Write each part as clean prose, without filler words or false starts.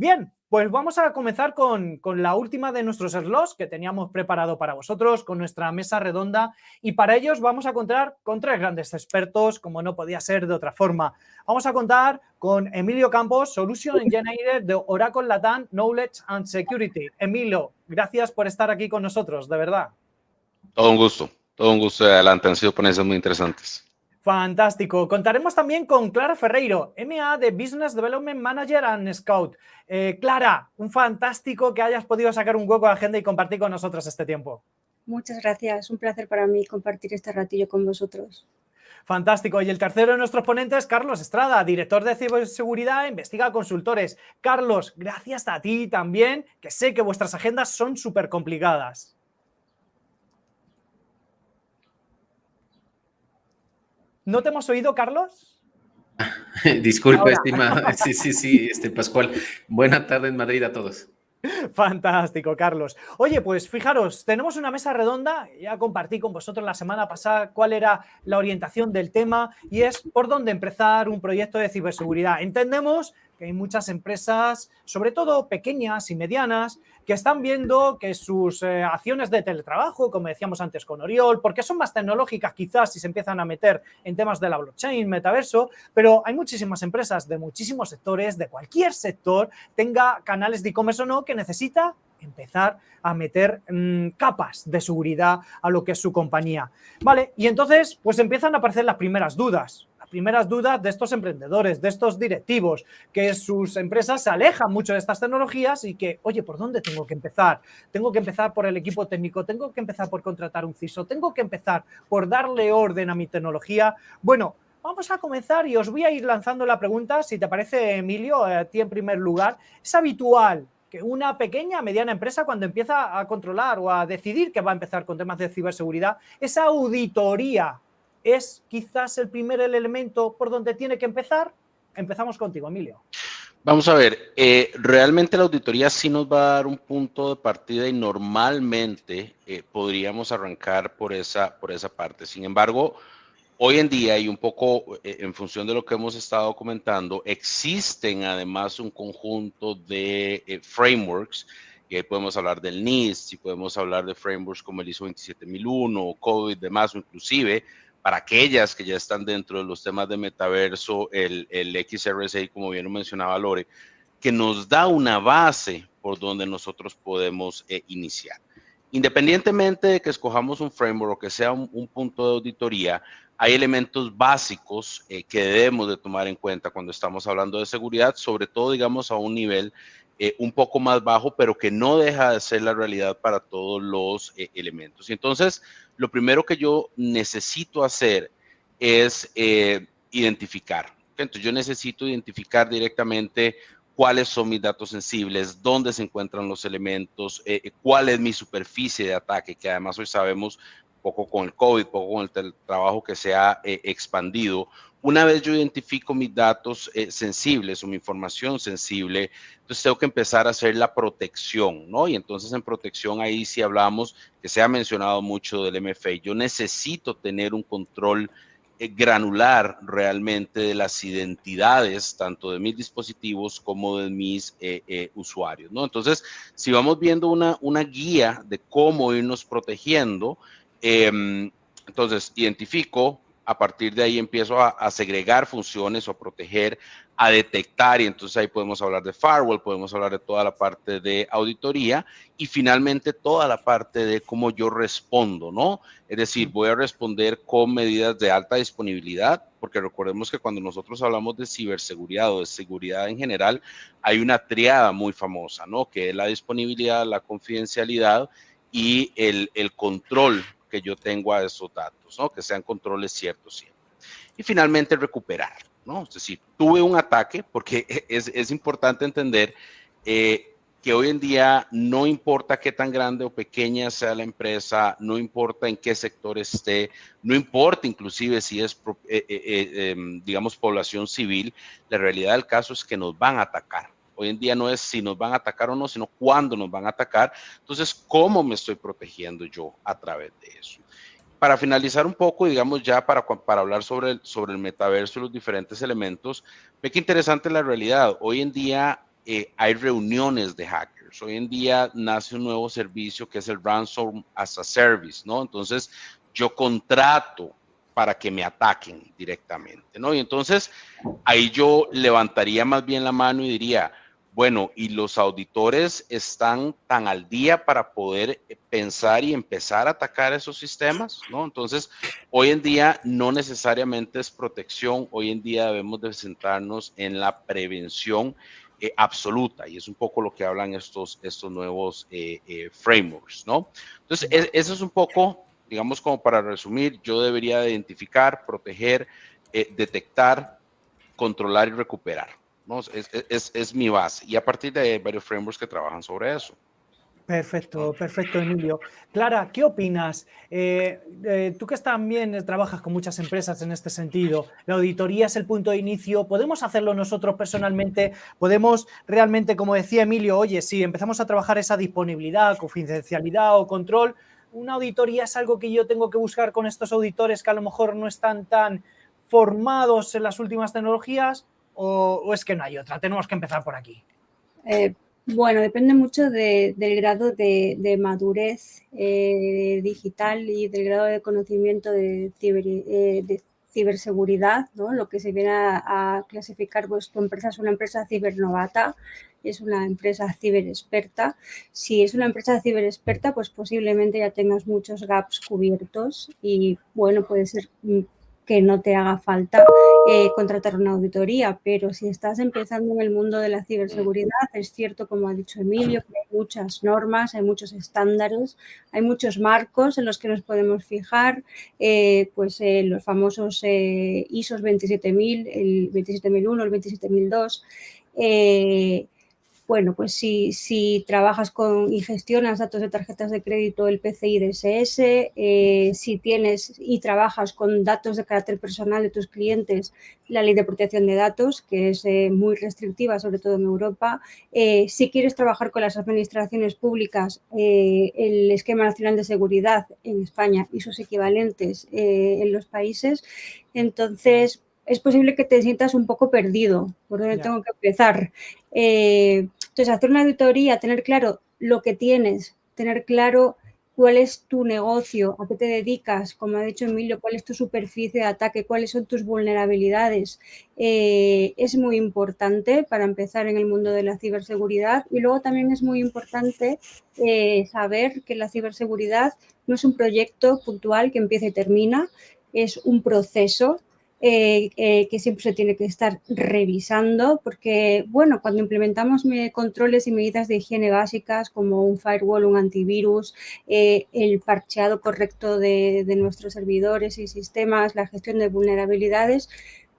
Bien, pues vamos a comenzar con la última de nuestros slots que teníamos preparado para vosotros, con nuestra mesa redonda, y para ellos vamos a contar con tres grandes expertos, como no podía ser de otra forma. Vamos a contar con Emilio Campos, Solution Engineer de Oracle Latam Knowledge and Security. Emilio, gracias por estar aquí con nosotros, de verdad. Todo un gusto de adelante, han sido ponencias muy interesantes. Fantástico. Contaremos también con Clara Ferreiro, MA de Business Development Manager and Scout. Clara, un fantástico que hayas podido sacar un hueco de agenda y compartir con nosotros este tiempo. Muchas gracias, un placer para mí compartir este ratillo con vosotros. Fantástico. Y el tercero de nuestros ponentes, Carlos Estrada, director de ciberseguridad, Investiga Consultores. Carlos, gracias a ti también, que sé que vuestras agendas son súper complicadas. ¿No te hemos oído, Carlos? Disculpa, estimado. Sí, Pascual. Buena tarde en Madrid a todos. Fantástico, Carlos. Oye, pues fijaros, tenemos una mesa redonda, ya compartí con vosotros la semana pasada cuál era la orientación del tema y es por dónde empezar un proyecto de ciberseguridad. Entendemos que hay muchas empresas, sobre todo pequeñas y medianas, que están viendo que sus acciones de teletrabajo, como decíamos antes con Oriol, porque son más tecnológicas quizás si se empiezan a meter en temas de la blockchain, metaverso, pero hay muchísimas empresas de muchísimos sectores, de cualquier sector, tenga canales de e-commerce o no, que necesita empezar a meter capas de seguridad a lo que es su compañía. Vale, y entonces pues empiezan a aparecer las primeras dudas de estos emprendedores, de estos directivos, que sus empresas se alejan mucho de estas tecnologías y que, oye, ¿por dónde tengo que empezar? Tengo que empezar por el equipo técnico, tengo que empezar por contratar un CISO, tengo que empezar por darle orden a mi tecnología. Bueno, vamos a comenzar y os voy a ir lanzando la pregunta, si te parece, Emilio, a ti en primer lugar. ¿Es habitual que una pequeña, mediana empresa, cuando empieza a controlar o a decidir que va a empezar con temas de ciberseguridad, esa auditoría es quizás el primer elemento por donde tiene que empezar? Empezamos contigo, Emilio. Vamos a ver, realmente la auditoría sí nos va a dar un punto de partida y normalmente podríamos arrancar por esa parte. Sin embargo, hoy en día y un poco en función de lo que hemos estado comentando, existen además un conjunto de frameworks, y ahí podemos hablar del NIST, y podemos hablar de frameworks como el ISO 27001, COVID, demás, o inclusive para aquellas que ya están dentro de los temas de metaverso, el XRSA, como bien lo mencionaba Lore, que nos da una base por donde nosotros podemos iniciar. Independientemente de que escojamos un framework o que sea un punto de auditoría, hay elementos básicos que debemos de tomar en cuenta cuando estamos hablando de seguridad, sobre todo, digamos, a un nivel un poco más bajo, pero que no deja de ser la realidad para todos los elementos. Y entonces, lo primero que yo necesito hacer es identificar. Entonces, yo necesito identificar directamente cuáles son mis datos sensibles, dónde se encuentran los elementos, cuál es mi superficie de ataque, que además hoy sabemos poco con el COVID, poco con el teletrabajo que se ha expandido. Una vez yo identifico mis datos sensibles o mi información sensible, entonces tengo que empezar a hacer la protección, ¿no? Y entonces en protección ahí sí hablamos, que se ha mencionado mucho del MFA. Yo necesito tener un control granular realmente de las identidades, tanto de mis dispositivos como de mis usuarios, ¿no? Entonces, si vamos viendo una guía de cómo irnos protegiendo, entonces identifico, a partir de ahí empiezo a segregar funciones o a proteger, a detectar, y entonces ahí podemos hablar de firewall, podemos hablar de toda la parte de auditoría y finalmente toda la parte de cómo yo respondo, ¿no? Es decir, voy a responder con medidas de alta disponibilidad, porque recordemos que cuando nosotros hablamos de ciberseguridad o de seguridad en general, hay una triada muy famosa, ¿no? Que es la disponibilidad, la confidencialidad y el control que yo tengo a esos datos, ¿no? Que sean controles ciertos siempre. Y finalmente recuperar, ¿no? Es decir, tuve un ataque, porque es importante entender que hoy en día no importa qué tan grande o pequeña sea la empresa, no importa en qué sector esté, no importa inclusive si es, digamos, población civil, la realidad del caso es que nos van a atacar. Hoy en día no es si nos van a atacar o no, sino cuándo nos van a atacar. Entonces, ¿cómo me estoy protegiendo yo a través de eso? Para finalizar un poco, digamos ya para hablar sobre el metaverso y los diferentes elementos, ve que interesante la realidad. Hoy en día hay reuniones de hackers. Hoy en día nace un nuevo servicio que es el Ransom as a Service, ¿no? Entonces, yo contrato para que me ataquen directamente, ¿no? Y entonces, ahí yo levantaría más bien la mano y diría, bueno, ¿y los auditores están tan al día para poder pensar y empezar a atacar esos sistemas, ¿no? Entonces, hoy en día no necesariamente es protección, hoy en día debemos de centrarnos en la prevención absoluta, y es un poco lo que hablan estos nuevos frameworks, ¿no? Entonces, eso es un poco, digamos, como para resumir, yo debería de identificar, proteger, detectar, controlar y recuperar, ¿no? Es mi base, y a partir de ahí hay varios frameworks que trabajan sobre eso. Perfecto, perfecto, Emilio. Clara, ¿qué opinas? Tú que también trabajas con muchas empresas en este sentido, la auditoría es el punto de inicio, ¿podemos hacerlo nosotros personalmente? ¿Podemos realmente, como decía Emilio, oye, si empezamos a trabajar esa disponibilidad, confidencialidad o control, una auditoría es algo que yo tengo que buscar con estos auditores que a lo mejor no están tan formados en las últimas tecnologías, o es que no hay otra? Tenemos que empezar por aquí. Bueno, depende mucho del grado de madurez digital y del grado de conocimiento de ciberseguridad, ¿no? Lo que se viene a clasificar, pues tu empresa es una empresa cibernovata, es una empresa ciberexperta. Si es una empresa ciberexperta, pues posiblemente ya tengas muchos gaps cubiertos y, bueno, puede ser que no te haga falta contratar una auditoría, pero si estás empezando en el mundo de la ciberseguridad, es cierto, como ha dicho Emilio, que hay muchas normas, hay muchos estándares, hay muchos marcos en los que nos podemos fijar, los famosos ISOs 27000, el 27001, el 27002, bueno, pues si trabajas y gestionas datos de tarjetas de crédito, el PCI DSS, si tienes y trabajas con datos de carácter personal de tus clientes, la ley de protección de datos, que es muy restrictiva, sobre todo en Europa. Si quieres trabajar con las administraciones públicas, el Esquema Nacional de Seguridad en España y sus equivalentes en los países, entonces es posible que te sientas un poco perdido, por donde tengo que empezar. Entonces, hacer una auditoría, tener claro lo que tienes, tener claro cuál es tu negocio, a qué te dedicas, como ha dicho Emilio, cuál es tu superficie de ataque, cuáles son tus vulnerabilidades, es muy importante para empezar en el mundo de la ciberseguridad. Y luego también es muy importante saber que la ciberseguridad no es un proyecto puntual que empieza y termina, es un proceso que siempre se tiene que estar revisando, porque, bueno, cuando implementamos controles y medidas de higiene básicas como un firewall, un antivirus, el parcheado correcto de nuestros servidores y sistemas, la gestión de vulnerabilidades,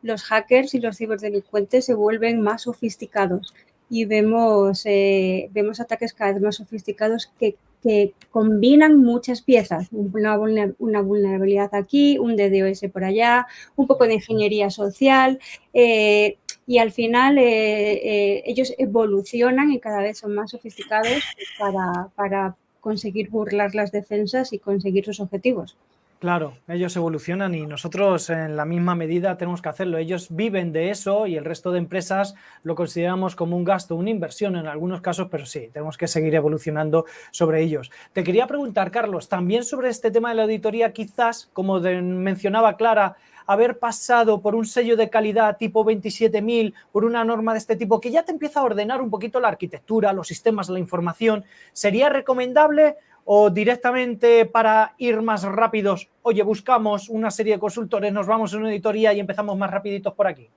los hackers y los ciberdelincuentes se vuelven más sofisticados y vemos ataques cada vez más sofisticados que combinan muchas piezas, una vulnerabilidad aquí, un DDoS por allá, un poco de ingeniería social, y al final ellos evolucionan y cada vez son más sofisticados para conseguir burlar las defensas y conseguir sus objetivos. Claro, ellos evolucionan y nosotros en la misma medida tenemos que hacerlo. Ellos viven de eso y el resto de empresas lo consideramos como un gasto, una inversión en algunos casos, pero sí, tenemos que seguir evolucionando sobre ellos. Te quería preguntar, Carlos, también sobre este tema de la auditoría, quizás, como mencionaba Clara, haber pasado por un sello de calidad tipo 27000, por una norma de este tipo, que ya te empieza a ordenar un poquito la arquitectura, los sistemas, la información, ¿sería recomendable? ¿O directamente para ir más rápidos, oye, buscamos una serie de consultores, nos vamos a una auditoría y empezamos más rapiditos por aquí?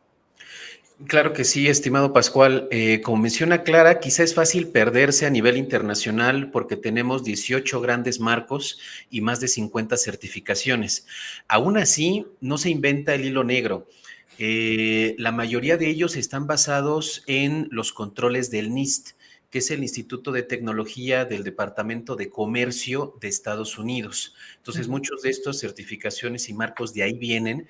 Claro que sí, estimado Pascual. Como menciona Clara, quizá es fácil perderse a nivel internacional porque tenemos 18 grandes marcos y más de 50 certificaciones. Aún así, no se inventa el hilo negro. La mayoría de ellos están basados en los controles del NIST, que es el Instituto de Tecnología del Departamento de Comercio de Estados Unidos. Entonces, muchos de estos certificaciones y marcos de ahí vienen,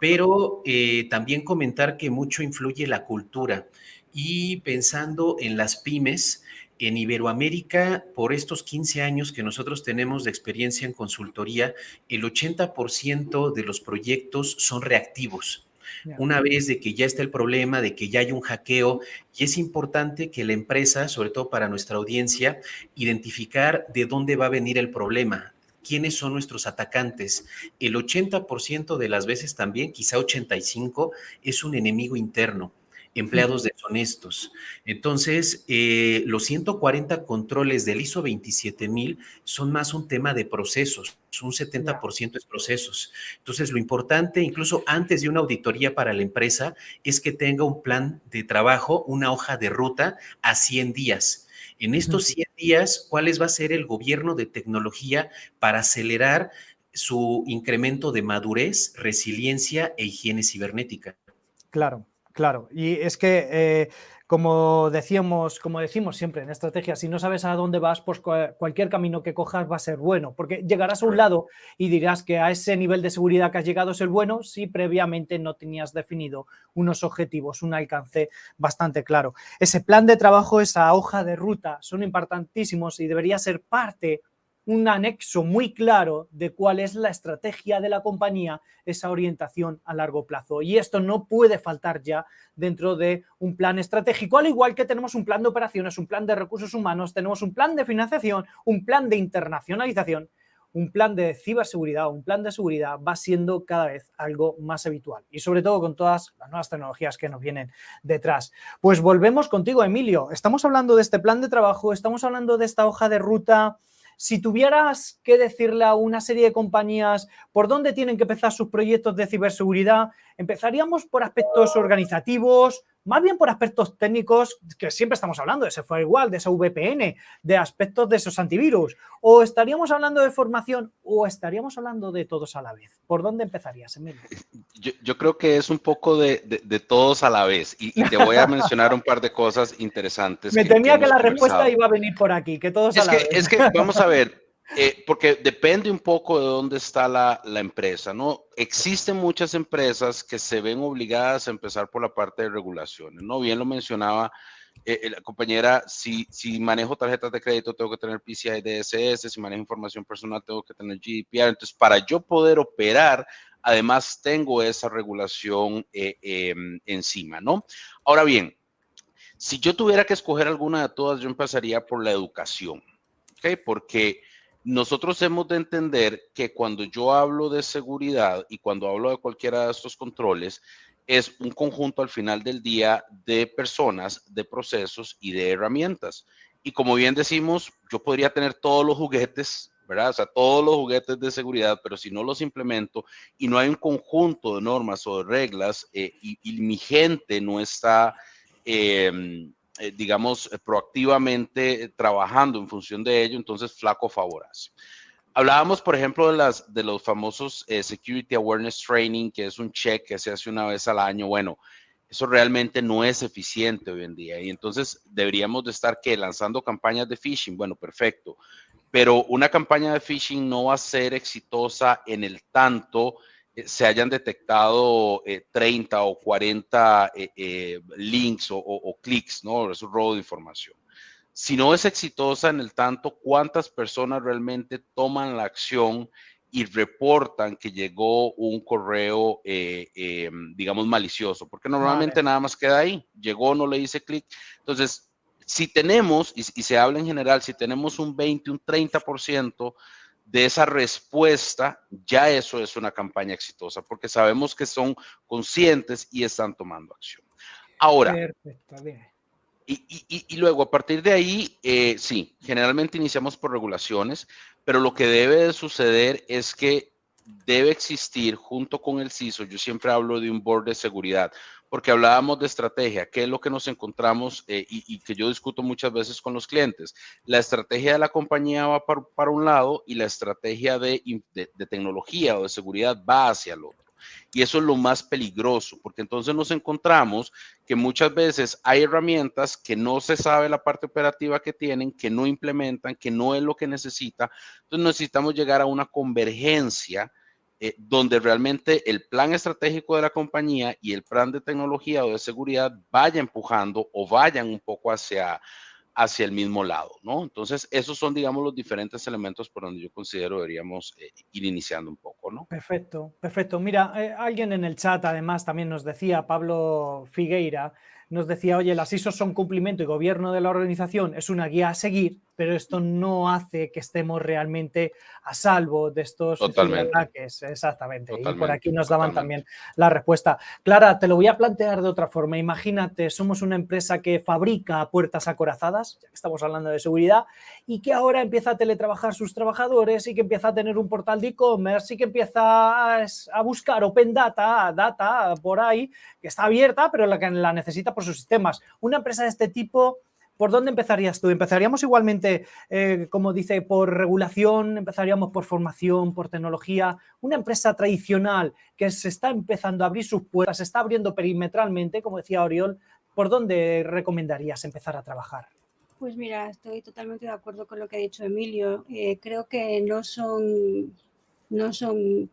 pero también comentar que mucho influye la cultura. Y pensando en las pymes, en Iberoamérica, por estos 15 años que nosotros tenemos de experiencia en consultoría, el 80% de los proyectos son reactivos. Una vez de que ya está el problema, de que ya hay un hackeo, y es importante que la empresa, sobre todo para nuestra audiencia, identificar de dónde va a venir el problema. ¿Quiénes son nuestros atacantes? El 80% de las veces también, quizá 85%, es un enemigo interno, empleados deshonestos. Entonces, los 140 controles del ISO 27000 son más un tema de procesos, un 70% es procesos. Entonces, lo importante, incluso antes de una auditoría para la empresa, es que tenga un plan de trabajo, una hoja de ruta a 100 días. En estos 100 días, ¿cuál va a ser el gobierno de tecnología para acelerar su incremento de madurez, resiliencia e higiene cibernética? Claro, claro. Y es que, como decimos siempre en estrategia, si no sabes a dónde vas, pues cualquier camino que cojas va a ser bueno, porque llegarás a un lado y dirás que a ese nivel de seguridad que has llegado es el bueno si previamente no tenías definido unos objetivos, un alcance bastante claro. Ese plan de trabajo, esa hoja de ruta son importantísimos y debería ser parte, un anexo muy claro de cuál es la estrategia de la compañía, esa orientación a largo plazo. Y esto no puede faltar ya dentro de un plan estratégico, al igual que tenemos un plan de operaciones, un plan de recursos humanos, tenemos un plan de financiación, un plan de internacionalización, un plan de ciberseguridad, un plan de seguridad va siendo cada vez algo más habitual y sobre todo con todas las nuevas tecnologías que nos vienen detrás. Pues volvemos contigo, Emilio. Estamos hablando de este plan de trabajo, estamos hablando de esta hoja de ruta. Si tuvieras que decirle a una serie de compañías por dónde tienen que empezar sus proyectos de ciberseguridad, empezaríamos por aspectos organizativos, más bien por aspectos técnicos, que siempre estamos hablando de ese firewall, de esa VPN, de aspectos de esos antivirus, o estaríamos hablando de formación, o estaríamos hablando de todos a la vez. ¿Por dónde empezarías, Emilio? Yo creo que es un poco de todos a la vez y te voy a mencionar un par de cosas interesantes. Me temía que la respuesta iba a venir por aquí, que todos a la vez. Es que vamos a ver, porque depende un poco de dónde está la empresa, ¿no? Existen muchas empresas que se ven obligadas a empezar por la parte de regulaciones, ¿no? Bien lo mencionaba la compañera, si manejo tarjetas de crédito tengo que tener PCI DSS, si manejo información personal tengo que tener GDPR, entonces para yo poder operar, además tengo esa regulación encima, ¿no? Ahora bien, si yo tuviera que escoger alguna de todas, yo empezaría por la educación, ¿ok? Porque nosotros hemos de entender que cuando yo hablo de seguridad y cuando hablo de cualquiera de estos controles, es un conjunto al final del día de personas, de procesos y de herramientas. Y como bien decimos, yo podría tener todos los juguetes, ¿verdad? O sea, todos los juguetes de seguridad, pero si no los implemento y no hay un conjunto de normas o de reglas y mi gente no está, digamos, proactivamente trabajando en función de ello, entonces flaco favor hace. Hablábamos, por ejemplo, de los famosos Security Awareness Training, que es un check que se hace una vez al año. Bueno, eso realmente no es eficiente hoy en día y entonces deberíamos de estar lanzando campañas de phishing. Bueno, perfecto, pero una campaña de phishing no va a ser exitosa en el tanto se hayan detectado 30 o 40 links o clics, ¿no? Es un robo de información. Si no es exitosa en el tanto, ¿cuántas personas realmente toman la acción y reportan que llegó un correo, digamos, malicioso? Porque normalmente nada más queda ahí. Llegó, no le hice clic. Entonces, si tenemos, y se habla en general, si tenemos un 20, un 30% de esa respuesta, ya eso es una campaña exitosa, porque sabemos que son conscientes y están tomando acción. Ahora, perfecto, bien. Y luego, a partir de ahí, sí, generalmente iniciamos por regulaciones, pero lo que debe de suceder es que debe existir junto con el CISO, yo siempre hablo de un board de seguridad, porque hablábamos de estrategia, qué es lo que nos encontramos y que yo discuto muchas veces con los clientes. La estrategia de la compañía va para un lado y la estrategia de tecnología o de seguridad va hacia el otro. Y eso es lo más peligroso, porque entonces nos encontramos que muchas veces hay herramientas que no se sabe la parte operativa que tienen, que no implementan, que no es lo que necesita. Entonces necesitamos llegar a una convergencia donde realmente el plan estratégico de la compañía y el plan de tecnología o de seguridad vaya empujando o vayan un poco hacia hacia el mismo lado, ¿no? Entonces, esos son, digamos, los diferentes elementos por donde yo considero deberíamos ir iniciando un poco, ¿no? Perfecto, perfecto. Mira, alguien en el chat además también nos decía, Pablo Figueira, nos decía, oye, las ISO son cumplimiento y gobierno de la organización, es una guía a seguir, pero esto no hace que estemos realmente a salvo de estos Totalmente, ciberataques. Exactamente. Y por aquí totalmente, nos daban totalmente. también la respuesta. Clara, te lo voy a plantear de otra forma. Imagínate, somos una empresa que fabrica puertas acorazadas, ya que estamos hablando de seguridad, y que ahora empieza a teletrabajar sus trabajadores y que empieza a tener un portal de e-commerce y que empieza a buscar open data por ahí, que está abierta, pero la que la necesita por sus sistemas. Una empresa de este tipo, ¿por dónde empezarías tú? ¿Empezaríamos igualmente, como dice, por regulación? ¿Empezaríamos por formación, por tecnología? Una empresa tradicional que se está empezando a abrir sus puertas, se está abriendo perimetralmente, como decía Oriol, ¿por dónde recomendarías empezar a trabajar? Pues mira, estoy totalmente de acuerdo con lo que ha dicho Emilio. Creo que no son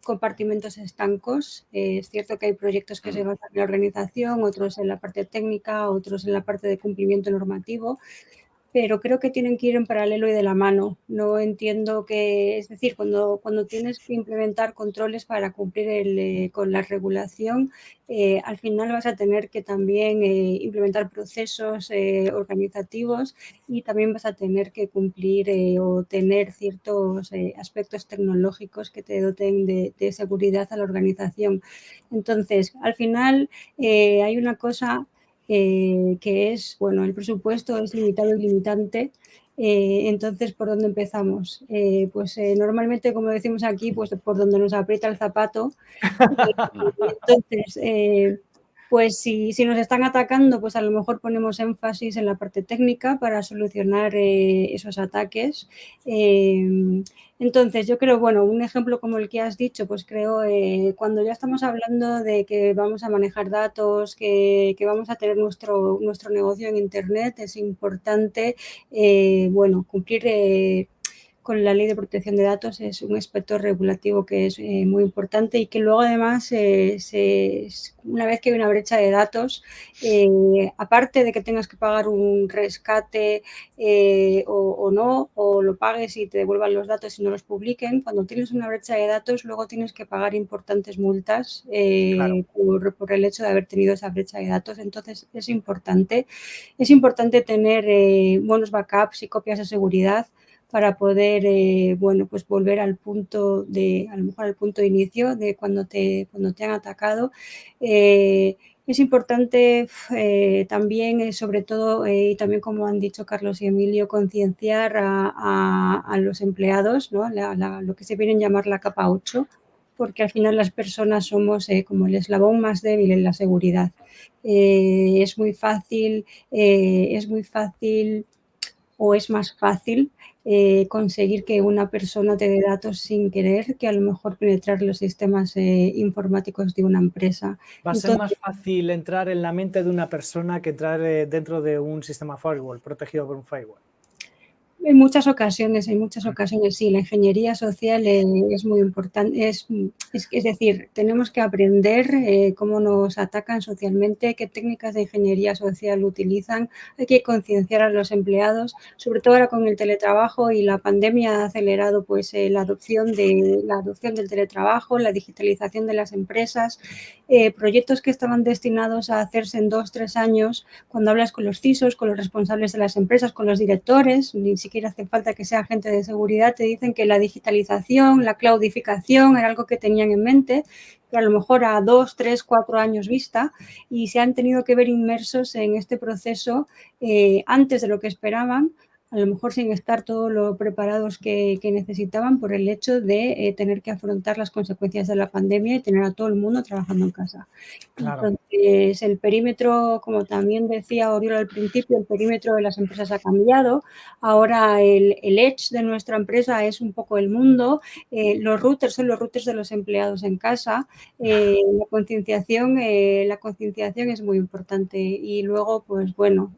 compartimentos estancos. Es cierto que hay proyectos que se basan en la organización, otros en la parte técnica, otros en la parte de cumplimiento normativo, pero creo que tienen que ir en paralelo y de la mano. No entiendo que, es decir, cuando tienes que implementar controles para cumplir con la regulación, al final vas a tener que también implementar procesos organizativos y también vas a tener que cumplir o tener ciertos aspectos tecnológicos que te doten de seguridad a la organización. Entonces, al final hay una cosa que es, bueno, el presupuesto es limitado y limitante. Entonces, ¿por dónde empezamos? Normalmente, como decimos aquí, pues por donde nos aprieta el zapato. Entonces, pues si nos están atacando, pues a lo mejor ponemos énfasis en la parte técnica para solucionar esos ataques. Entonces, yo creo, bueno, un ejemplo como el que has dicho, pues creo cuando ya estamos hablando de que vamos a manejar datos, que vamos a tener nuestro negocio en Internet, es importante, cumplir con la Ley de Protección de Datos. Es un aspecto regulativo que es muy importante y que luego además, una vez que hay una brecha de datos, aparte de que tengas que pagar un rescate o no, o lo pagues y te devuelvan los datos y no los publiquen, cuando tienes una brecha de datos luego tienes que pagar importantes multas Claro. por el hecho de haber tenido esa brecha de datos. Entonces, es importante tener buenos backups y copias de seguridad para poder, pues volver al punto a lo mejor al punto de inicio de cuando te han atacado. Es importante también, sobre todo, y también como han dicho Carlos y Emilio, concienciar a los empleados, ¿no? Lo que se viene a llamar la capa 8, porque al final las personas somos como el eslabón más débil en la seguridad. Es muy fácil o es más fácil conseguir que una persona te dé datos sin querer que a lo mejor penetrar los sistemas informáticos de una empresa. Va a ser Entonces, más fácil entrar en la mente de una persona que entrar dentro de un sistema firewall, protegido por un firewall. en muchas ocasiones, sí, la ingeniería social es muy importante. Es decir, tenemos que aprender cómo nos atacan socialmente, qué técnicas de ingeniería social utilizan. Hay que concienciar a los empleados, sobre todo ahora con el teletrabajo, y la pandemia ha acelerado pues la adopción del teletrabajo, la digitalización de las empresas, proyectos que estaban destinados a hacerse en 2-3 años. Cuando hablas con los CISOs, con los responsables de las empresas, con los directores, ni siquiera hace falta que sea gente de seguridad, te dicen que la digitalización, la cloudificación era algo que tenían en mente, pero a lo mejor a 2, 3, 4 años vista, y se han tenido que ver inmersos en este proceso antes de lo que esperaban, a lo mejor sin estar todo lo preparados que necesitaban por el hecho de tener que afrontar las consecuencias de la pandemia y tener a todo el mundo trabajando en casa. Claro. Entonces, el perímetro, como también decía Oriol al principio, el perímetro de las empresas ha cambiado. Ahora el edge de nuestra empresa es un poco el mundo. Los routers son los routers de los empleados en casa. La concienciación es muy importante. Y luego, pues bueno,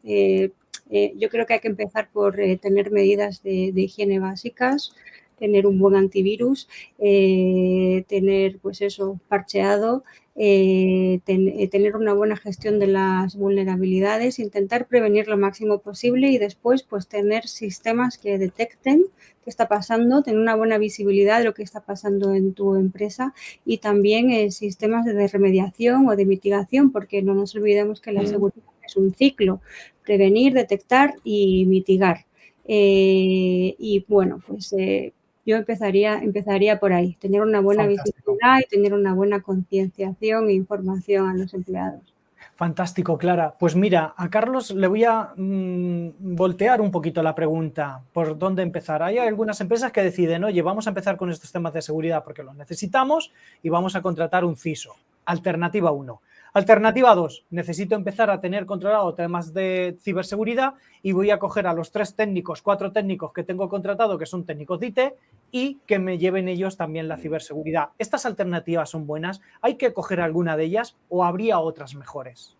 yo creo que hay que empezar por tener medidas de higiene básicas, tener un buen antivirus, tener pues eso parcheado, tener una buena gestión de las vulnerabilidades, intentar prevenir lo máximo posible y después pues tener sistemas que detecten qué está pasando, tener una buena visibilidad de lo que está pasando en tu empresa y también sistemas de remediación o de mitigación, porque no nos olvidemos que la seguridad es un ciclo: prevenir, detectar y mitigar. Y bueno, pues yo empezaría por ahí, tener una buena visibilidad y tener una buena concienciación e información a los empleados. Fantástico, Clara. Pues mira, a Carlos le voy a voltear un poquito la pregunta, ¿por dónde empezar? Hay algunas empresas que deciden, oye, vamos a empezar con estos temas de seguridad porque los necesitamos y vamos a contratar un CISO. Alternativa 1. Alternativa 2, necesito empezar a tener controlado temas de ciberseguridad y voy a coger a los 4 técnicos que tengo contratado, que son técnicos de IT, y que me lleven ellos también la ciberseguridad. ¿Estas alternativas son buenas? ¿Hay que coger alguna de ellas o habría otras mejores?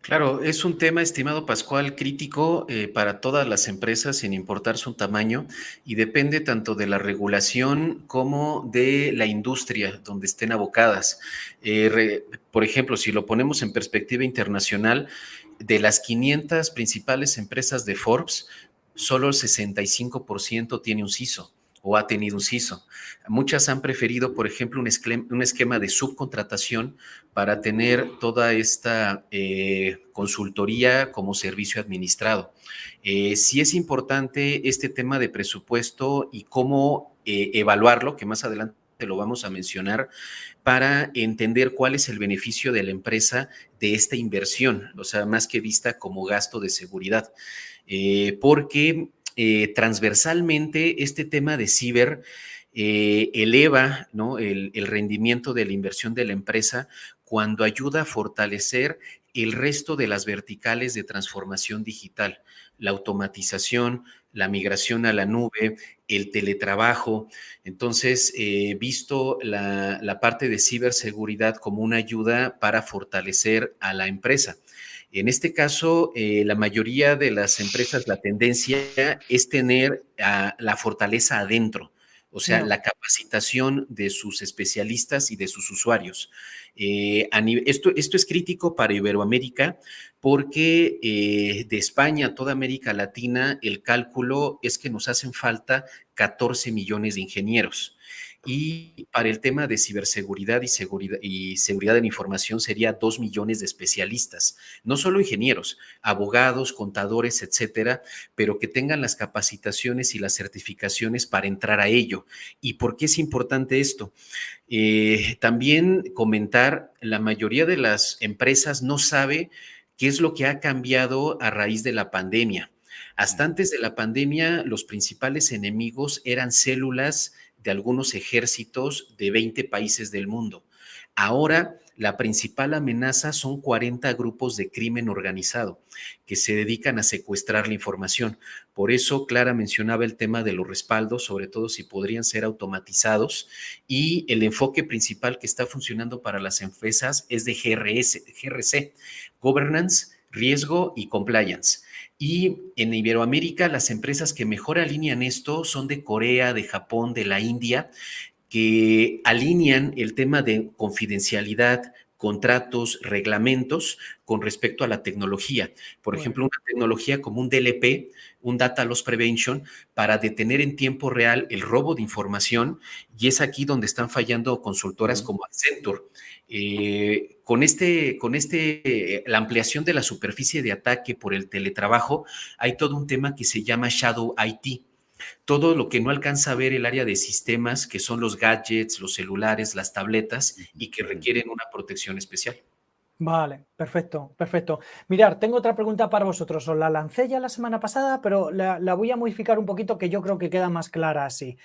Claro, es un tema, estimado Pascual, crítico para todas las empresas, sin importar su tamaño, y depende tanto de la regulación como de la industria donde estén abocadas. Por ejemplo, si lo ponemos en perspectiva internacional, de las 500 principales empresas de Forbes, solo el 65% tiene un CISO o ha tenido un CISO. Muchas han preferido, por ejemplo, un esquema de subcontratación para tener toda esta consultoría como servicio administrado. Sí es importante este tema de presupuesto y cómo evaluarlo, que más adelante lo vamos a mencionar, para entender cuál es el beneficio de la empresa de esta inversión, o sea, más que vista como gasto de seguridad. Porque transversalmente este tema de ciber eleva, ¿no?, el rendimiento de la inversión de la empresa cuando ayuda a fortalecer el resto de las verticales de transformación digital, la automatización, la migración a la nube, el teletrabajo. Entonces, visto la parte de ciberseguridad como una ayuda para fortalecer a la empresa. En este caso, la mayoría de las empresas, la tendencia es tener la fortaleza adentro, o sea, la capacitación de sus especialistas y de sus usuarios. Esto es crítico para Iberoamérica porque de España a toda América Latina el cálculo es que nos hacen falta 14 millones de ingenieros. Y para el tema de ciberseguridad y seguridad de la información sería 2 millones de especialistas, no solo ingenieros, abogados, contadores, etcétera, pero que tengan las capacitaciones y las certificaciones para entrar a ello. ¿Y por qué es importante esto? También comentar, la mayoría de las empresas no sabe qué es lo que ha cambiado a raíz de la pandemia. Hasta antes de la pandemia, los principales enemigos eran células de algunos ejércitos de 20 países del mundo. Ahora, la principal amenaza son 40 grupos de crimen organizado que se dedican a secuestrar la información. Por eso, Clara mencionaba el tema de los respaldos, sobre todo si podrían ser automatizados, y el enfoque principal que está funcionando para las empresas es de GRC, Governance, Riesgo y Compliance. Y en Iberoamérica, las empresas que mejor alinean esto son de Corea, de Japón, de la India, que alinean el tema de confidencialidad, contratos, reglamentos con respecto a la tecnología. Por ejemplo, una tecnología como un DLP, un Data Loss Prevention, para detener en tiempo real el robo de información, y es aquí donde están fallando consultoras como Accenture. La ampliación de la superficie de ataque por el teletrabajo, hay todo un tema que se llama Shadow IT. Todo lo que no alcanza a ver el área de sistemas, que son los gadgets, los celulares, las tabletas, y que requieren una protección especial. Vale, perfecto, perfecto. Mirad, tengo otra pregunta para vosotros. Os la lancé ya la semana pasada, pero la voy a modificar un poquito, que yo creo que queda más clara así.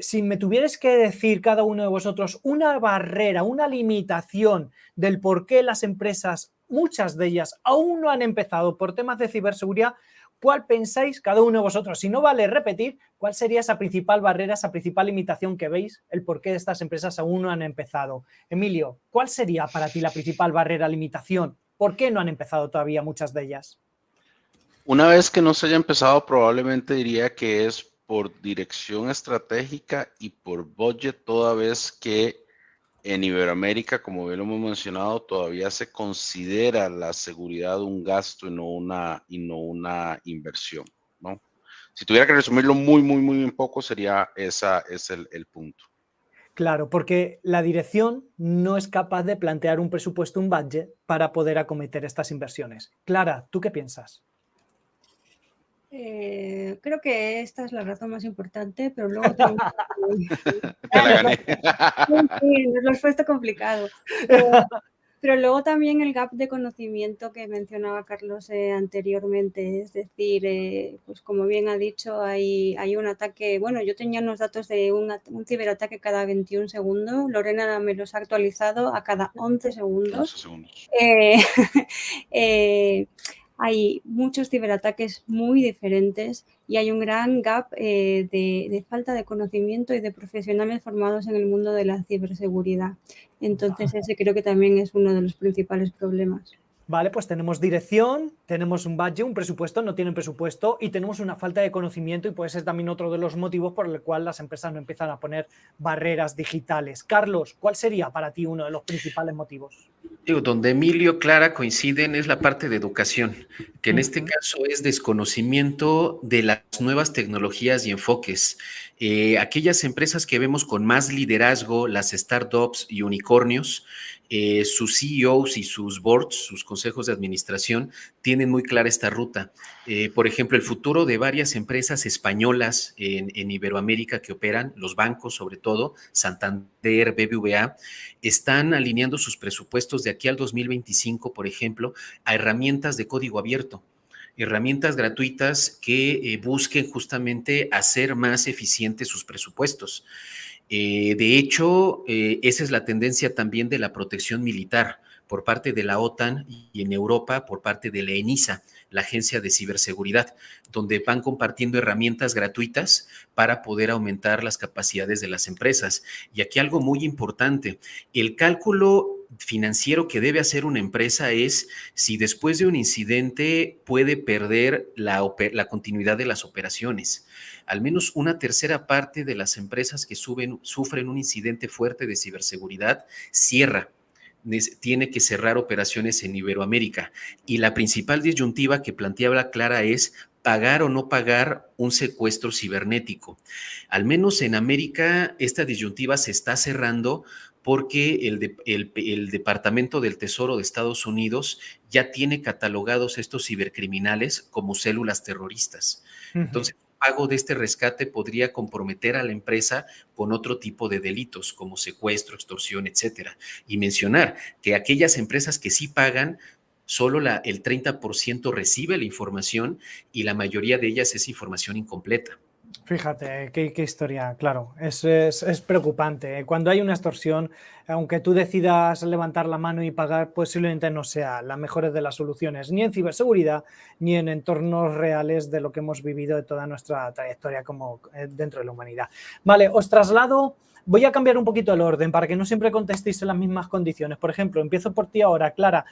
Si me tuvierais que decir cada uno de vosotros una barrera, una limitación del por qué las empresas, muchas de ellas, aún no han empezado por temas de ciberseguridad, ¿cuál pensáis cada uno de vosotros? Si no vale repetir, ¿cuál sería esa principal barrera, esa principal limitación que veis, el por qué estas empresas aún no han empezado? Emilio, ¿cuál sería para ti la principal barrera, limitación? ¿Por qué no han empezado todavía muchas de ellas? Una vez que no se haya empezado, probablemente diría que es por dirección estratégica y por budget, toda vez que en Iberoamérica, como bien lo hemos mencionado, todavía se considera la seguridad un gasto y no una inversión, ¿no? Si tuviera que resumirlo muy en poco, sería ese es el punto. Claro, porque la dirección no es capaz de plantear un presupuesto, un budget, para poder acometer estas inversiones. Clara, ¿tú qué piensas? Creo que esta es la razón más importante, pero luego también... Te la gané. Sí, nos lo has puesto complicado. Pero luego también el gap de conocimiento que mencionaba Carlos anteriormente, es decir, pues como bien ha dicho, hay un ataque, bueno, yo tenía unos datos de un ciberataque cada 21 segundos, Lorena me los ha actualizado a cada 11 segundos. 11 segundos. Hay muchos ciberataques muy diferentes y hay un gran gap de falta de conocimiento y de profesionales formados en el mundo de la ciberseguridad. Entonces, ese creo que también es uno de los principales problemas. Vale, pues tenemos dirección, tenemos un budget, un presupuesto, no tienen presupuesto y tenemos una falta de conocimiento y puede ser también otro de los motivos por el cual las empresas no empiezan a poner barreras digitales. Carlos, ¿cuál sería para ti uno de los principales motivos? Donde Emilio, Clara coinciden es la parte de educación, que en este caso es desconocimiento de las nuevas tecnologías y enfoques. Aquellas empresas que vemos con más liderazgo, las startups y unicornios, sus CEOs y sus boards, sus consejos de administración, tienen muy clara esta ruta. Por ejemplo, el futuro de varias empresas españolas en Iberoamérica que operan, los bancos sobre todo, Santander, BBVA, están alineando sus presupuestos de aquí al 2025, por ejemplo, a herramientas de código abierto, herramientas gratuitas que busquen justamente hacer más eficientes sus presupuestos. De hecho, esa es la tendencia también de la protección militar por parte de la OTAN y en Europa por parte de la ENISA, la Agencia de Ciberseguridad, donde van compartiendo herramientas gratuitas para poder aumentar las capacidades de las empresas. Y aquí algo muy importante, el cálculo financiero que debe hacer una empresa es si después de un incidente puede perder la continuidad de las operaciones. Al menos una tercera parte de las empresas que sufren un incidente fuerte de ciberseguridad cierra. Tiene que cerrar operaciones en Iberoamérica. Y la principal disyuntiva que planteaba Clara es pagar o no pagar un secuestro cibernético. Al menos en América, esta disyuntiva se está cerrando porque el Departamento del Tesoro de Estados Unidos ya tiene catalogados estos cibercriminales como células terroristas. Entonces, pago de este rescate podría comprometer a la empresa con otro tipo de delitos como secuestro, extorsión, etcétera. Y mencionar que aquellas empresas que sí pagan, solo el 30% recibe la información y la mayoría de ellas es información incompleta. Fíjate, qué historia, claro, es preocupante. Cuando hay una extorsión, aunque tú decidas levantar la mano y pagar, posiblemente no sea la mejor de las soluciones, ni en ciberseguridad, ni en entornos reales de lo que hemos vivido de toda nuestra trayectoria como dentro de la humanidad. Vale, os traslado, voy a cambiar un poquito el orden para que no siempre contestéis en las mismas condiciones. Por ejemplo, empiezo por ti ahora, Clara.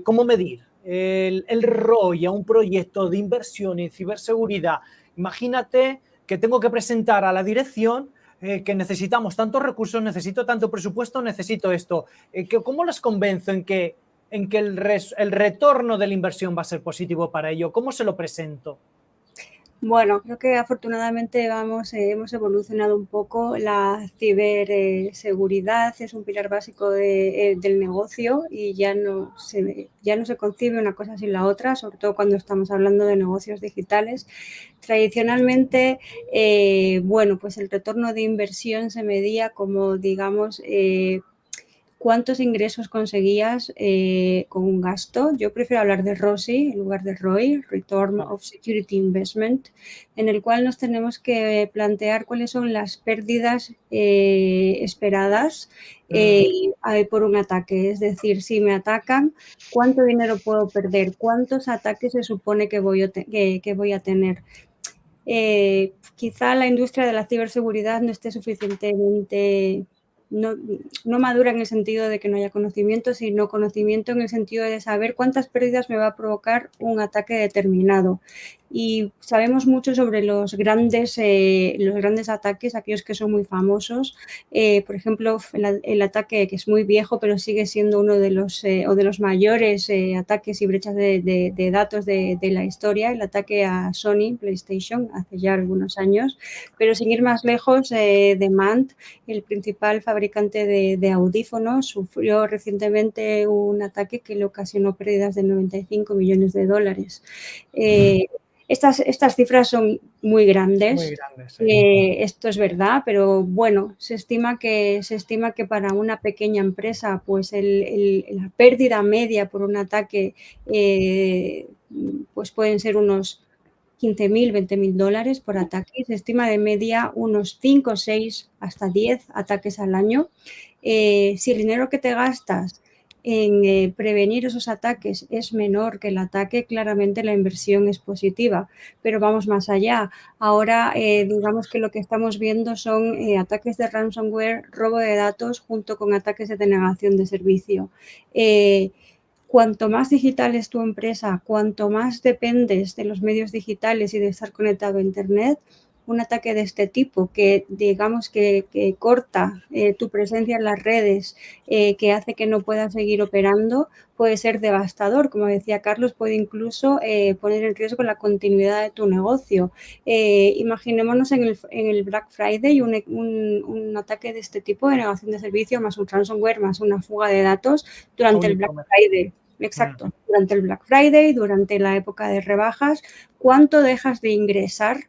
¿Cómo medir el ROI a un proyecto de inversión en ciberseguridad? Imagínate que tengo que presentar a la dirección que necesitamos tantos recursos, necesito tanto presupuesto, necesito esto. ¿Cómo les convenzo en que el retorno de la inversión va a ser positivo para ello? ¿Cómo se lo presento? Bueno, creo que afortunadamente hemos evolucionado un poco. La ciberseguridad es un pilar básico del negocio y ya no se concibe una cosa sin la otra, sobre todo cuando estamos hablando de negocios digitales. Tradicionalmente, bueno, pues el retorno de inversión se medía como, digamos, cuántos ingresos conseguías con un gasto. Yo prefiero hablar de ROSI en lugar de ROI, Return of Security Investment, en el cual nos tenemos que plantear cuáles son las pérdidas esperadas por un ataque. Es decir, si me atacan, ¿cuánto dinero puedo perder? ¿Cuántos ataques se supone que voy a tener? Quizá la industria de la ciberseguridad no esté suficientemente... No madura en el sentido de que no haya conocimiento, sino conocimiento en el sentido de saber cuántas pérdidas me va a provocar un ataque determinado. y sabemos mucho sobre los grandes ataques, aquellos que son muy famosos. Por ejemplo, el ataque que es muy viejo, pero sigue siendo uno de los mayores ataques y brechas de datos de la historia, el ataque a Sony PlayStation hace ya algunos años. Pero sin ir más lejos, Demant, el principal fabricante de audífonos, sufrió recientemente un ataque que le ocasionó pérdidas de 95 millones de dólares. Estas cifras son muy grandes. Muy grandes, sí. Esto es verdad, pero bueno, se estima que para una pequeña empresa, pues la pérdida media por un ataque pues pueden ser unos 15.000, 20.000 dólares por ataque. Se estima de media unos 5, 6, hasta 10 ataques al año. Si el dinero que te gastas en prevenir esos ataques es menor que el ataque, claramente la inversión es positiva, pero vamos más allá. Ahora, digamos que lo que estamos viendo son ataques de ransomware, robo de datos, junto con ataques de denegación de servicio. Cuanto más digital es tu empresa, cuanto más dependes de los medios digitales y de estar conectado a Internet, un ataque de este tipo que digamos que corta tu presencia en las redes, que hace que no puedas seguir operando, puede ser devastador. Como decía Carlos, puede incluso poner en riesgo la continuidad de tu negocio. Imaginémonos en el Black Friday un ataque de este tipo, de negación de servicio, más un ransomware, más una fuga de datos durante el Black Friday. Exacto, durante el Black Friday, durante la época de rebajas. ¿Cuánto dejas de ingresar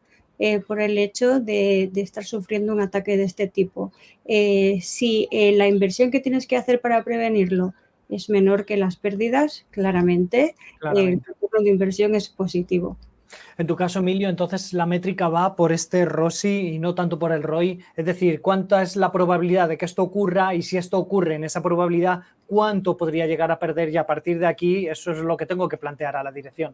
por el hecho de estar sufriendo un ataque de este tipo? Si la inversión que tienes que hacer para prevenirlo es menor que las pérdidas, claramente. El retorno de inversión es positivo. En tu caso, Emilio, entonces la métrica va por este ROSI y no tanto por el ROI. Es decir, ¿cuánta es la probabilidad de que esto ocurra? Y si esto ocurre en esa probabilidad, ¿cuánto podría llegar a perder? Y a partir de aquí, eso es lo que tengo que plantear a la dirección.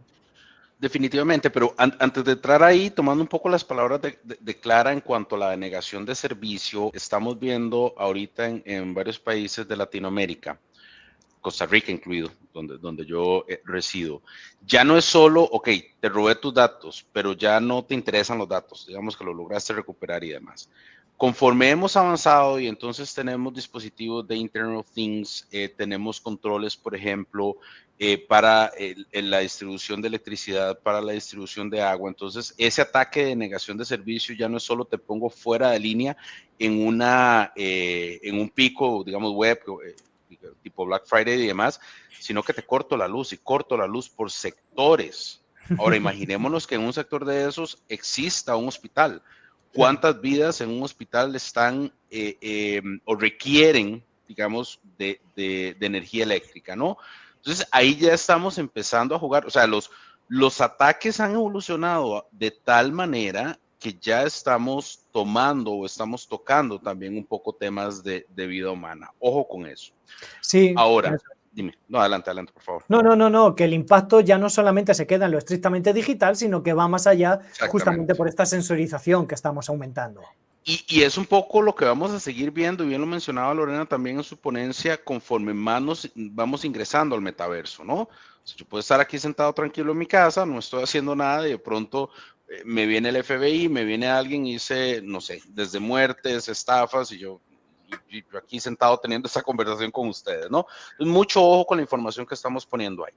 Definitivamente, pero antes de entrar ahí, tomando un poco las palabras de Clara en cuanto a la denegación de servicio, estamos viendo ahorita en varios países de Latinoamérica, Costa Rica incluido, donde yo resido, ya no es solo, ok, te robé tus datos, pero ya no te interesan los datos, digamos que lo lograste recuperar y demás. Conforme hemos avanzado y entonces tenemos dispositivos de Internet of Things, tenemos controles, por ejemplo, para la distribución de electricidad, para la distribución de agua. Entonces, ese ataque de negación de servicio ya no es solo te pongo fuera de línea en un pico, digamos, web, tipo Black Friday y demás, sino que te corto la luz y corto la luz por sectores. Ahora, imaginémonos que en un sector de esos exista un hospital. ¿Cuántas vidas en un hospital están o requieren, digamos, de energía eléctrica, ¿no? Entonces, ahí ya estamos empezando a jugar. O sea, los ataques han evolucionado de tal manera que ya estamos tomando o estamos tocando también un poco temas de vida humana. Ojo con eso. Sí. Ahora, dime. No, adelante, por favor. No, que el impacto ya no solamente se queda en lo estrictamente digital, sino que va más allá justamente por esta sensorización que estamos aumentando. Y es un poco lo que vamos a seguir viendo, y bien lo mencionaba Lorena también en su ponencia, conforme más nos vamos ingresando al metaverso, ¿no? O sea, yo puedo estar aquí sentado tranquilo en mi casa, no estoy haciendo nada, y de pronto me viene el FBI, me viene alguien y dice, no sé, desde muertes, estafas, y yo aquí sentado teniendo esta conversación con ustedes, ¿no? Entonces, mucho ojo con la información que estamos poniendo ahí.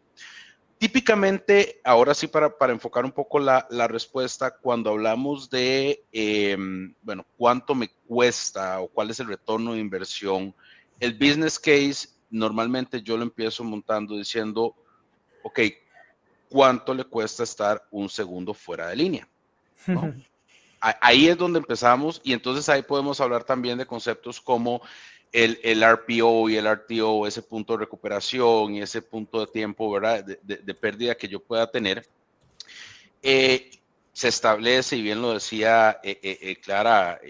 Típicamente, ahora sí, para enfocar un poco la respuesta, cuando hablamos de, bueno, cuánto me cuesta o cuál es el retorno de inversión, el business case, normalmente yo lo empiezo montando diciendo, ok, ¿cuánto le cuesta estar un segundo fuera de línea? ¿No? Ahí es donde empezamos, y entonces ahí podemos hablar también de conceptos como el RPO y el RTO, ese punto de recuperación y ese punto de tiempo, ¿verdad? De pérdida que yo pueda tener. Se establece, y bien lo decía Clara,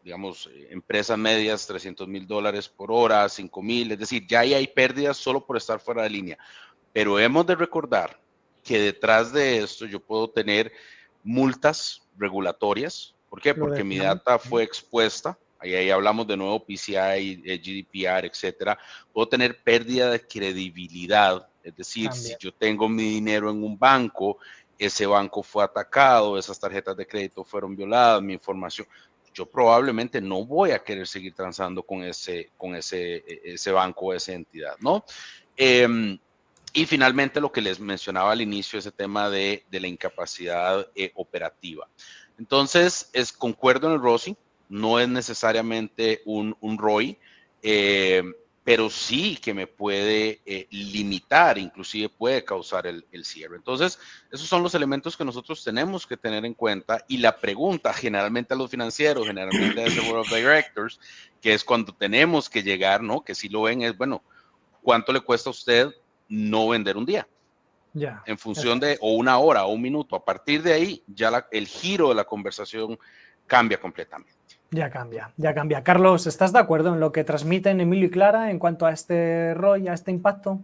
digamos, empresas medias, $300,000 por hora, 5,000, es decir, ya ahí hay pérdidas solo por estar fuera de línea. Pero hemos de recordar que detrás de esto yo puedo tener multas regulatorias. ¿Por qué? Porque mi data fue expuesta. Ahí hablamos de nuevo PCI, GDPR, etcétera. Puedo tener pérdida de credibilidad. Es decir, si yo tengo mi dinero en un banco ese banco fue atacado, esas tarjetas de crédito fueron violadas, mi información, yo probablemente no voy a querer seguir transando con ese banco o esa entidad, ¿no? Y finalmente lo que les mencionaba al inicio, ese tema de la incapacidad operativa. Entonces, concuerdo en el ROSI, no es necesariamente un ROI, pero sí que me puede limitar, inclusive puede causar el cierre. Entonces, esos son los elementos que nosotros tenemos que tener en cuenta, y la pregunta generalmente a los financieros, generalmente a ese Board of Directors, que es cuando tenemos que llegar, ¿no? Que si lo ven es, bueno, ¿cuánto le cuesta a usted no vender un día? Ya, en función de o una hora o un minuto. A partir de ahí, ya el giro de la conversación cambia completamente. Ya cambia, ya cambia. Carlos, ¿estás de acuerdo en lo que transmiten Emilio y Clara en cuanto a este ROI, a este impacto?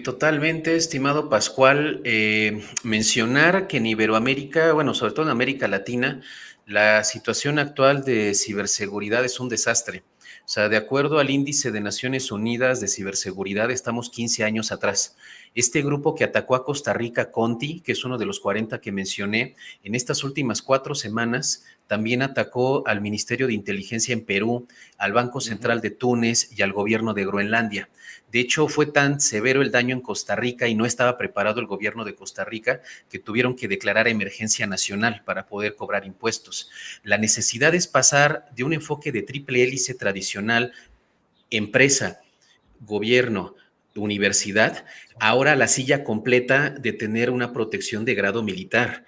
Totalmente, estimado Pascual. Mencionar que en Iberoamérica, bueno, sobre todo en América Latina, la situación actual de ciberseguridad es un desastre. O sea, de acuerdo al índice de Naciones Unidas de ciberseguridad, estamos 15 años atrás. Este grupo que atacó a Costa Rica, Conti, que es uno de los 40 que mencioné, en estas últimas 4 semanas también atacó al Ministerio de Inteligencia en Perú, al Banco Central de Túnez y al gobierno de Groenlandia. De hecho, fue tan severo el daño en Costa Rica y no estaba preparado el gobierno de Costa Rica que tuvieron que declarar emergencia nacional para poder cobrar impuestos. La necesidad es pasar de un enfoque de triple hélice tradicional, empresa, gobierno, universidad, ahora la silla completa de tener una protección de grado militar.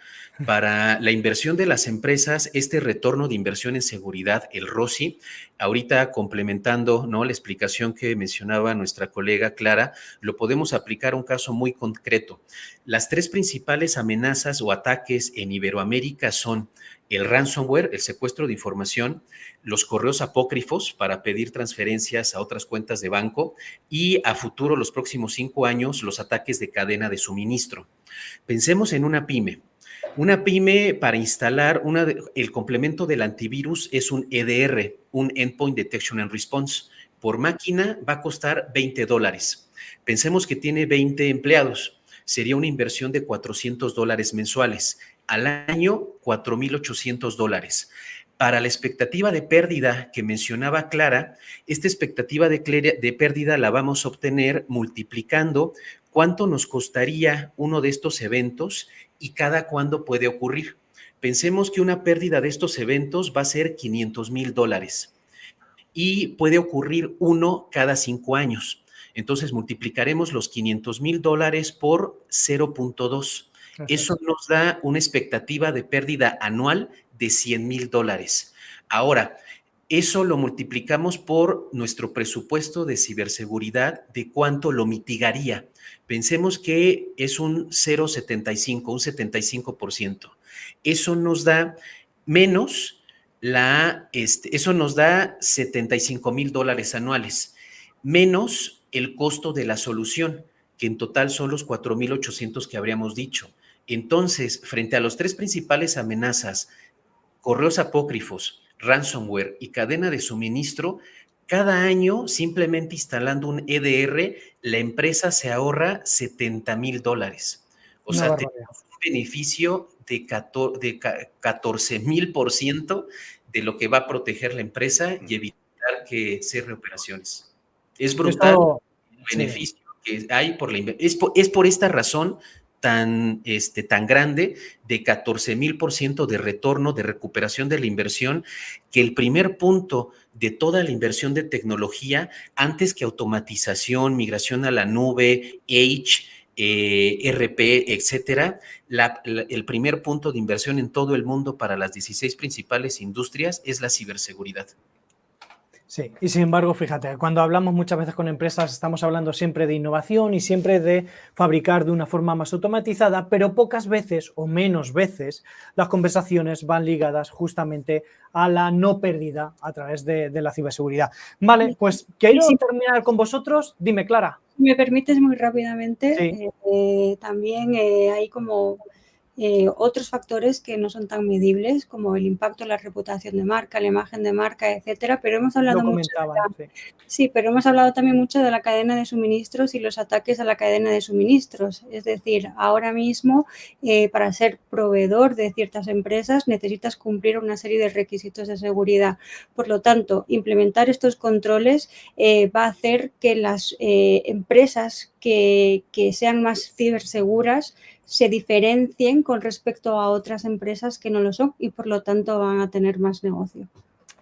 Para la inversión de las empresas, este retorno de inversión en seguridad, el ROSI, ahorita complementando, ¿no?, la explicación que mencionaba nuestra colega Clara, lo podemos aplicar a un caso muy concreto. Las 3 principales amenazas o ataques en Iberoamérica son el ransomware, el secuestro de información, los correos apócrifos para pedir transferencias a otras cuentas de banco y a futuro, los próximos 5 años, los ataques de cadena de suministro. Pensemos en una pyme. Una pyme, para instalar el complemento del antivirus es un EDR, un Endpoint Detection and Response. Por máquina va a costar $20. Pensemos que tiene 20 empleados. Sería una inversión de $400 mensuales. Al año, $4,800. Para la expectativa de pérdida que mencionaba Clara, esta expectativa de pérdida la vamos a obtener multiplicando cuánto nos costaría uno de estos eventos y cada cuándo puede ocurrir. Pensemos que una pérdida de estos eventos va a ser $500,000 y puede ocurrir uno cada 5 años. Entonces multiplicaremos los $500,000 por 0.2. Eso nos da una expectativa de pérdida anual de $100,000. Ahora, eso lo multiplicamos por nuestro presupuesto de ciberseguridad, de cuánto lo mitigaría. Pensemos que es un 0,75, un 75%. Eso nos da menos eso nos da $75,000 anuales, menos el costo de la solución, que en total son los 4,800 que habríamos dicho. Entonces, frente a las 3 principales amenazas, correos apócrifos, ransomware y cadena de suministro, cada año, simplemente instalando un EDR, la empresa se ahorra $70,000. O sea, tenemos un beneficio de 14,000% de lo que va a proteger la empresa y evitar que cierre operaciones. Es brutal el beneficio que hay por la inversión. Es por esta razón tan grande de 14,000% de retorno, de recuperación de la inversión, que el primer punto de toda la inversión de tecnología, antes que automatización, migración a la nube, Edge, RP, etcétera, el primer punto de inversión en todo el mundo para las 16 principales industrias es la ciberseguridad. Sí, y sin embargo, fíjate, cuando hablamos muchas veces con empresas estamos hablando siempre de innovación y siempre de fabricar de una forma más automatizada, pero pocas veces o menos veces las conversaciones van ligadas justamente a la no pérdida a través de la ciberseguridad. Vale, pues quiero terminar con vosotros. Dime, Clara. Si me permites muy rápidamente, también hay como otros factores que no son tan medibles, como el impacto en la reputación de marca, la imagen de marca, etcétera, pero hemos hablado Lo mucho comentaban, sí. Sí, pero hemos hablado también mucho de la cadena de suministros y los ataques a la cadena de suministros. Es decir, ahora mismo, para ser proveedor de ciertas empresas, necesitas cumplir una serie de requisitos de seguridad. Por lo tanto, implementar estos controles va a hacer que las empresas que sean más ciberseguras se diferencien con respecto a otras empresas que no lo son y, por lo tanto, van a tener más negocio.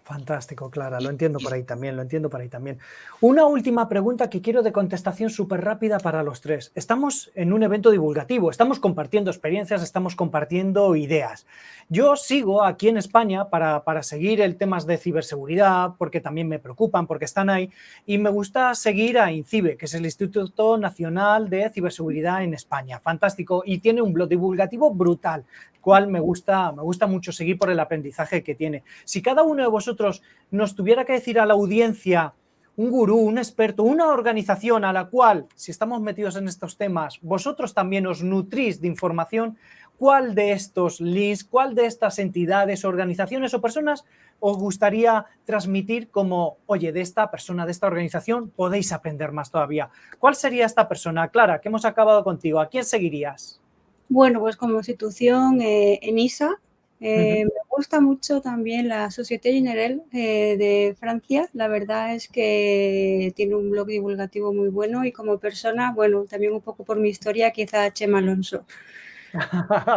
Fantástico, Clara, lo entiendo por ahí también, lo entiendo por ahí también. Una última pregunta que quiero de contestación súper rápida para los tres. Estamos en un evento divulgativo, estamos compartiendo experiencias, estamos compartiendo ideas. Yo sigo aquí en España para seguir el temas de ciberseguridad, porque también me preocupan, porque están ahí, y me gusta seguir a INCIBE, que es el Instituto Nacional de Ciberseguridad en España. Fantástico, y tiene un blog divulgativo brutal, cual me gusta mucho seguir por el aprendizaje que tiene. Si cada uno de vosotros nos tuviera que decir a la audiencia un gurú, un experto, una organización a la cual, si estamos metidos en estos temas, vosotros también os nutrís de información, ¿cuál de estos links, cuál de estas entidades, organizaciones o personas os gustaría transmitir como, oye, de esta persona, de esta organización, podéis aprender más todavía? ¿Cuál sería esta persona? Clara, que hemos acabado contigo, ¿a quién seguirías? Bueno, pues como institución, ENISA. Me gusta mucho también la Société Générale de Francia. La verdad es que tiene un blog divulgativo muy bueno y como persona, bueno, también un poco por mi historia, quizá Chema Alonso.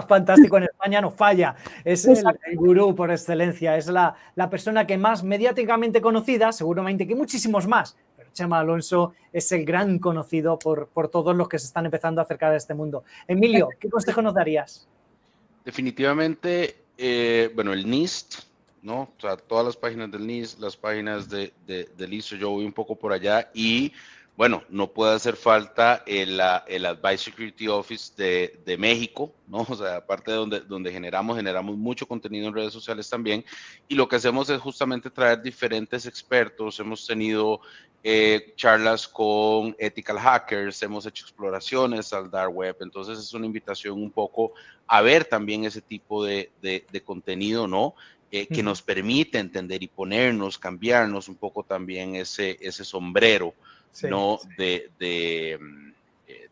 Fantástico, en España no falla, es el gurú por excelencia, es la persona que más mediáticamente conocida, seguramente que muchísimos más, pero Chema Alonso es el gran conocido por todos los que se están empezando a acercar a este mundo. Emilio, ¿qué consejo nos darías? Definitivamente, bueno, el NIST, ¿no? O sea, todas las páginas del NIST, las páginas del ISO, yo voy un poco por allá y, bueno, no puede hacer falta el Advice Security Office de México, ¿no? O sea, aparte de donde generamos mucho contenido en redes sociales también, y lo que hacemos es justamente traer diferentes expertos. Hemos tenido charlas con ethical hackers, hemos hecho exploraciones al dark web, entonces es una invitación un poco a ver también ese tipo de contenido, ¿no? Que nos permite entender y ponernos, cambiarnos un poco también ese sombrero, sí, ¿no? Sí. De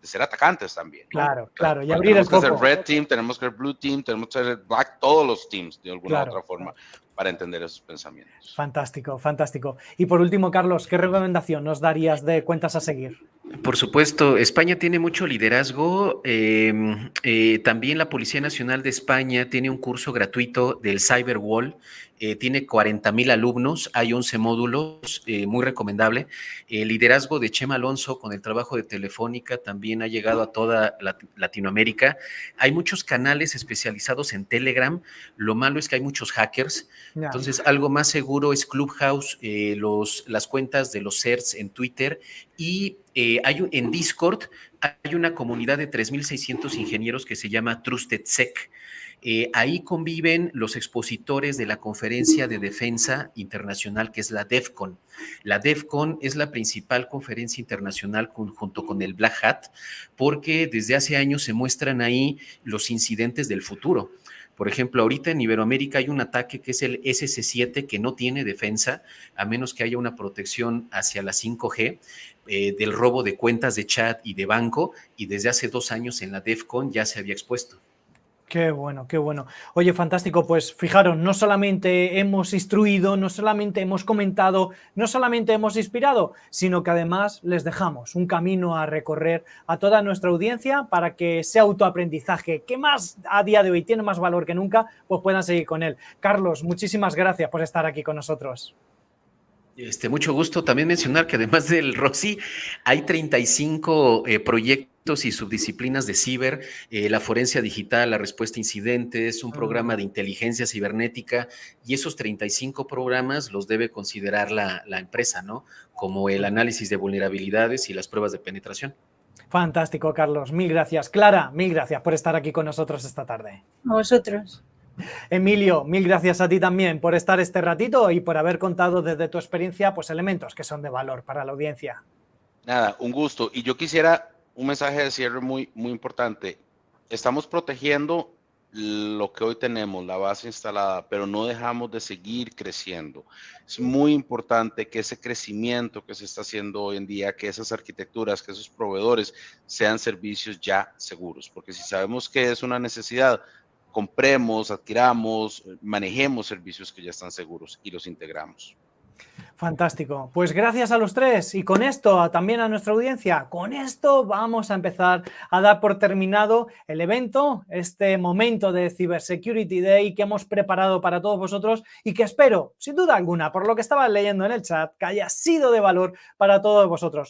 ser atacantes también, ¿no? Claro, claro. Y abrir tenemos el foco. Tenemos que ser Red Team, tenemos que ser Blue Team, tenemos que ser Black, todos los teams de alguna otra forma, para entender esos pensamientos. Fantástico, fantástico. Y por último, Carlos, ¿qué recomendación nos darías de cuentas a seguir? Por supuesto, España tiene mucho liderazgo. También la Policía Nacional de España tiene un curso gratuito del Cyberwall. Tiene 40,000 alumnos, hay 11 módulos, muy recomendable. El liderazgo de Chema Alonso con el trabajo de Telefónica también ha llegado a toda Latinoamérica. Hay muchos canales especializados en Telegram. Lo malo es que hay muchos hackers. Entonces, algo más seguro es Clubhouse, las cuentas de los CERTs en Twitter y en Discord hay una comunidad de 3,600 ingenieros que se llama TrustedSec. Ahí conviven los expositores de la Conferencia de Defensa Internacional, que es la DEFCON. La DEFCON es la principal conferencia internacional junto con el Black Hat, porque desde hace años se muestran ahí los incidentes del futuro. Por ejemplo, ahorita en Iberoamérica hay un ataque que es el SC7 que no tiene defensa, a menos que haya una protección hacia la 5G, del robo de cuentas de chat y de banco, y desde hace 2 años en la DEFCON ya se había expuesto. Qué bueno, qué bueno. Oye, fantástico, pues fijaros, no solamente hemos instruido, no solamente hemos comentado, no solamente hemos inspirado, sino que además les dejamos un camino a recorrer a toda nuestra audiencia para que ese autoaprendizaje, que más a día de hoy tiene más valor que nunca, pues puedan seguir con él. Carlos, muchísimas gracias por estar aquí con nosotros. Mucho gusto. También mencionar que además del ROCI hay 35 proyectos y subdisciplinas de ciber, la forencia digital, la respuesta a incidentes, un programa de inteligencia cibernética, y esos 35 programas los debe considerar la empresa, ¿no? Como el análisis de vulnerabilidades y las pruebas de penetración. Fantástico, Carlos. Mil gracias. Clara, mil gracias por estar aquí con nosotros esta tarde. A vosotros. Emilio, mil gracias a ti también por estar este ratito y por haber contado desde tu experiencia pues elementos que son de valor para la audiencia. Nada, un gusto. Y yo quisiera un mensaje de cierre muy, muy importante. Estamos protegiendo lo que hoy tenemos, la base instalada, pero no dejamos de seguir creciendo. Es muy importante que ese crecimiento que se está haciendo hoy en día, que esas arquitecturas, que esos proveedores sean servicios ya seguros, porque si sabemos que es una necesidad, compremos, adquiramos, manejemos servicios que ya están seguros y los integramos. Fantástico. Pues gracias a los tres y con esto también a nuestra audiencia. Con esto vamos a empezar a dar por terminado el evento, este momento de Cybersecurity Day que hemos preparado para todos vosotros y que espero, sin duda alguna, por lo que estaba leyendo en el chat, que haya sido de valor para todos vosotros.